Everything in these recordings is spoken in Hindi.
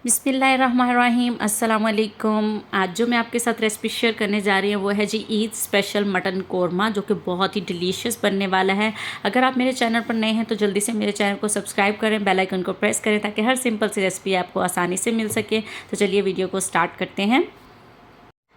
बिस्मिल्लाहिर्रहमानिर्रहीम अस्सलाम वालेकुम। आज जो मैं आपके साथ रेसिपी शेयर करने जा रही हूँ वो है जी ईद स्पेशल मटन कोरमा, जो कि बहुत ही डिलीशियस बनने वाला है। अगर आप मेरे चैनल पर नए हैं तो जल्दी से मेरे चैनल को सब्सक्राइब करें, बेल आइकन को प्रेस करें ताकि हर सिंपल सी रेसिपी आपको आसानी से मिल सके। तो चलिए वीडियो को स्टार्ट करते हैं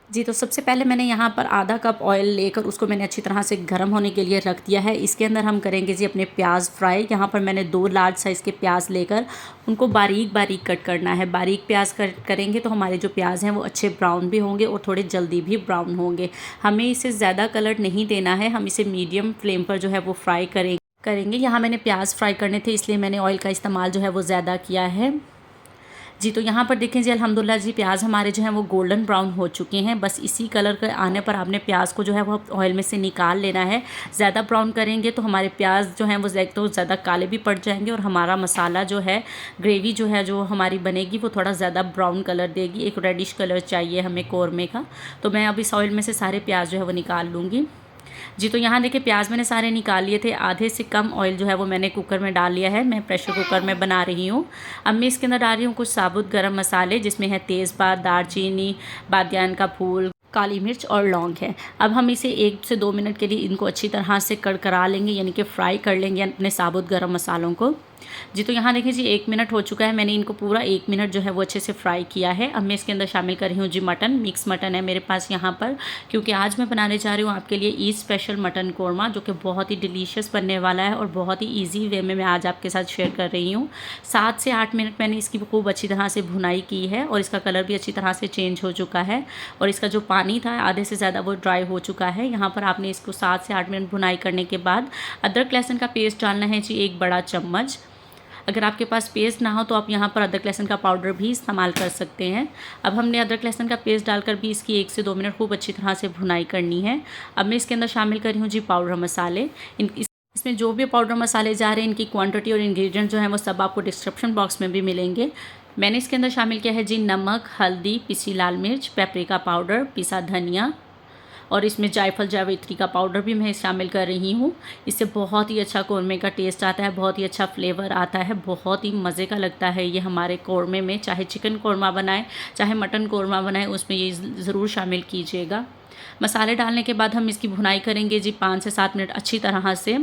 जी। तो सबसे पहले मैंने यहाँ पर आधा कप ऑयल लेकर उसको मैंने अच्छी तरह से गर्म होने के लिए रख दिया है। इसके अंदर हम करेंगे जी अपने प्याज फ्राई। यहाँ पर मैंने 2 लार्ज साइज़ के प्याज लेकर उनको बारीक बारीक कट करना है। बारीक प्याज करेंगे तो हमारे जो प्याज हैं वो अच्छे ब्राउन भी होंगे और थोड़े जल्दी भी ब्राउन होंगे। हमें इसे ज़्यादा कलर नहीं देना है, हम इसे मीडियम फ्लेम पर जो है वो फ्राई करेंगे। यहाँ मैंने प्याज फ्राई करने थे इसलिए मैंने ऑयल का इस्तेमाल जो है वो ज़्यादा किया है जी। तो यहाँ पर देखें जी, अल्हम्दुलिल्लाह जी प्याज हमारे जो हैं वो गोल्डन ब्राउन हो चुके हैं। बस इसी कलर के आने पर आपने प्याज को जो है वो ऑयल में से निकाल लेना है। ज़्यादा ब्राउन करेंगे तो हमारे प्याज जो हैं वो तो ज़्यादा काले भी पड़ जाएंगे और हमारा मसाला जो है, ग्रेवी जो है जो हमारी बनेगी वो थोड़ा ज़्यादा ब्राउन कलर देगी। एक रेडिश कलर चाहिए हमें कोरमे का। तो मैं अब इस ऑयल में से सारे प्याज जो है वो निकाल लूँगी जी। तो यहाँ देखिए प्याज मैंने सारे निकाल लिए थे। आधे से कम ऑयल जो है वो मैंने कुकर में डाल लिया है। मैं प्रेशर कुकर में बना रही हूँ। अब मैं इसके अंदर डाल रही हूँ कुछ साबुत गरम मसाले, जिसमें है तेज़पात, दालचीनी, बादियान का फूल, काली मिर्च और लौंग है। अब हम इसे 1 से 2 मिनट के लिए इनको अच्छी तरह से कड़कड़ा लेंगे, यानी कि फ्राई कर लेंगे अपने साबुत गरम मसालों को जी। तो यहाँ देखिए जी 1 मिनट हो चुका है। मैंने इनको पूरा 1 मिनट जो है वो अच्छे से फ्राई किया है। अब मैं इसके अंदर शामिल कर रही हूँ जी मटन। मिक्स मटन है मेरे पास यहाँ पर, क्योंकि आज मैं बनाने जा रही हूँ आपके लिए ईद स्पेशल मटन कोरमा, जो कि बहुत ही डिलीशियस बनने वाला है और बहुत ही ईजी वे में मैं आज आपके साथ शेयर कर रही हूँ। 7 से 8 मिनट मैंने इसकी खूब अच्छी तरह से भुनाई की है और इसका कलर भी अच्छी तरह से चेंज हो चुका है और इसका जो पानी था आधे से ज़्यादा वो ड्राई हो चुका है। यहाँ पर आपने इसको 7 से 8 मिनट भुनाई करने के बाद अदरक लहसुन का पेस्ट डालना है जी 1 बड़ा चम्मच। अगर आपके पास पेस्ट ना हो तो आप यहाँ पर अदरक लहसुन का पाउडर भी इस्तेमाल कर सकते हैं। अब हमने अदरक लहसुन का पेस्ट डालकर भी इसकी 1 से 2 मिनट खूब अच्छी तरह से भुनाई करनी है। अब मैं इसके अंदर शामिल कर रही हूँ जी पाउडर मसाले। इसमें जो भी पाउडर मसाले जा रहे हैं इनकी क्वांटिटी और इंग्रेडिएंट जो हैं वो सब आपको डिस्क्रिप्शन बॉक्स में भी मिलेंगे। मैंने इसके अंदर शामिल किया है जी नमक, हल्दी, पिसी लाल मिर्च, पेपरिका पाउडर, पिसा धनिया और इसमें जायफल जावित्री का पाउडर भी मैं शामिल कर रही हूँ। इससे बहुत ही अच्छा कौरमे का टेस्ट आता है, बहुत ही अच्छा फ्लेवर आता है, बहुत ही मज़े का लगता है ये हमारे कौरमे में। चाहे चिकन कौरमा बनाएं चाहे मटन कौरमा बनाएं, उसमें ये ज़रूर शामिल कीजिएगा। मसाले डालने के बाद हम इसकी भुनाई करेंगे जी 5 से 7 मिनट अच्छी तरह से।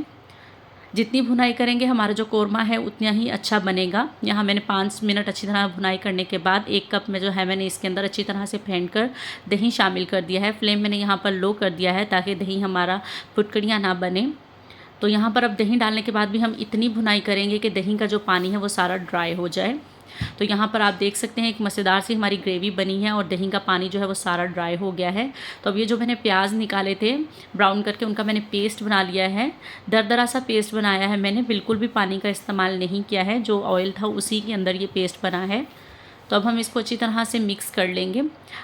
जितनी भुनाई करेंगे हमारा जो कोरमा है उतना ही अच्छा बनेगा। यहाँ मैंने 5 मिनट अच्छी तरह भुनाई करने के बाद 1 कप में जो है मैंने इसके अंदर अच्छी तरह से फेंट कर दही शामिल कर दिया है। फ्लेम मैंने यहाँ पर लो कर दिया है ताकि दही हमारा फुटकड़ियाँ ना बने। तो यहाँ पर अब दही डालने के बाद भी हम इतनी भुनाई करेंगे कि दही का जो पानी है वो सारा ड्राई हो जाए। तो यहाँ पर आप देख सकते हैं एक मज़ेदार सी हमारी ग्रेवी बनी है और दही का पानी जो है वो सारा ड्राई हो गया है। तो अब ये जो मैंने प्याज निकाले थे ब्राउन करके, उनका मैंने पेस्ट बना लिया है। दरदरा सा पेस्ट बनाया है मैंने, बिल्कुल भी पानी का इस्तेमाल नहीं किया है। जो ऑयल था उसी के अंदर ये पेस्ट बना है। तो अब हम इसको अच्छी तरह से मिक्स कर लेंगे।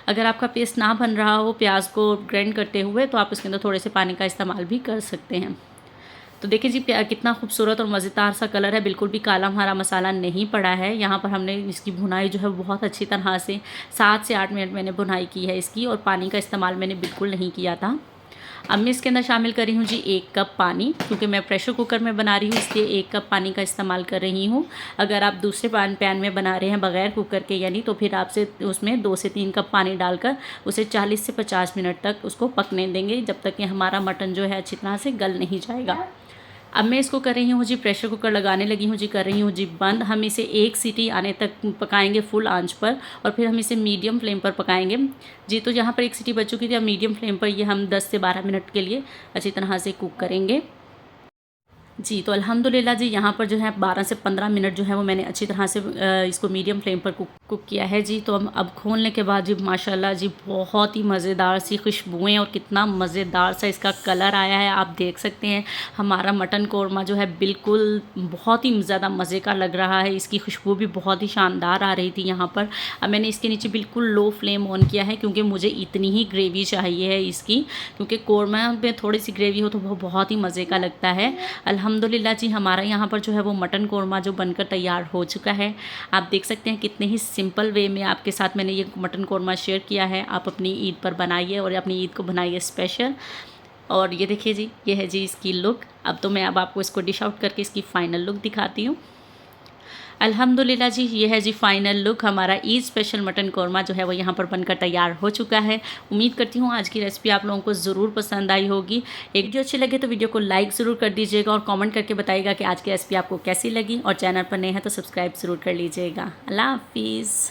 अगर आपका पेस्ट ना बन रहा हो प्याज को ग्राइंड करते हुए तो आप उसके अंदर थोड़े से पानी का इस्तेमाल भी कर सकते हैं। तो देखिए जी कितना खूबसूरत और मज़ेदार सा कलर है, बिल्कुल भी काला हमारा मसाला नहीं पड़ा है। यहाँ पर हमने इसकी भुनाई जो है बहुत अच्छी तरह से 7 से 8 मिनट मैंने भुनाई की है इसकी, और पानी का इस्तेमाल मैंने बिल्कुल नहीं किया था। अब मैं इसके अंदर शामिल कर रही हूँ जी 1 कप पानी, क्योंकि मैं प्रेशर कुकर में बना रही हूँ इसलिए 1 कप पानी का इस्तेमाल कर रही हूँ। अगर आप दूसरे पैन में बना रहे हैं बग़ैर कुकर के यानी, तो फिर आपसे उसमें 2 से 3 कप पानी डालकर उसे 40 से 50 मिनट तक उसको पकने देंगे, जब तक कि हमारा मटन जो है अच्छी तरह से गल नहीं जाएगा। अब मैं इसको कर रही हूँ जी, प्रेशर कुकर लगाने लगी हूँ जी, कर रही हूँ जी बंद। हम इसे 1 सीटी आने तक पकाएंगे फुल आंच पर और फिर हम इसे मीडियम फ्लेम पर पकाएंगे जी। तो यहाँ पर 1 सीटी बच चुकी थी। अब मीडियम फ्लेम पर ये हम 10 से 12 मिनट के लिए अच्छी तरह से कुक करेंगे जी। तो अल्हम्दुलिल्लाह जी यहाँ पर जो है 12 से 15 मिनट जो है वो मैंने अच्छी तरह से इसको मीडियम फ्लेम पर कुक किया है जी। तो हम अब खोलने के बाद जी माशाल्लाह जी बहुत ही मज़ेदार सी खुशबुएं और कितना मज़ेदार सा इसका कलर आया है, आप देख सकते हैं। हमारा मटन कोरमा जो है बिल्कुल बहुत ही ज़्यादा मज़े का लग रहा है, इसकी खुशबू भी बहुत ही शानदार आ रही थी यहाँ पर। अब मैंने इसके नीचे बिल्कुल लो फ्लेम ऑन किया है, क्योंकि मुझे इतनी ही ग्रेवी चाहिए है इसकी, क्योंकि कोरमा में थोड़ी सी ग्रेवी हो तो वो बहुत ही मज़े का लगता है। अल्हम्दुलिल्लाह जी हमारा यहाँ पर जो है वो मटन कोरमा जो बनकर तैयार हो चुका है। आप देख सकते हैं कितने ही सिंपल वे में आपके साथ मैंने ये मटन कोरमा शेयर किया है। आप अपनी ईद पर बनाइए और अपनी ईद को बनाइए स्पेशल। और ये देखिए जी, ये है जी इसकी लुक। अब तो मैं आपको इसको डिश आउट करके इसकी फ़ाइनल लुक दिखाती हूँ। अल्हम्दुलिल्लाह जी, ये है जी फाइनल लुक। हमारा ईद स्पेशल मटन कौरमा जो है वो यहाँ पर बनकर तैयार हो चुका है। उम्मीद करती हूँ आज की रेसिपी आप लोगों को ज़रूर पसंद आई होगी। एक वीडियो अच्छी लगे तो वीडियो को लाइक ज़रूर कर दीजिएगा और कमेंट करके बताइएगा कि आज की रेसिपी आपको कैसी लगी, और चैनल पर नए हैं तो सब्सक्राइब ज़रूर कर लीजिएगा। अल्लाह हाफिज़।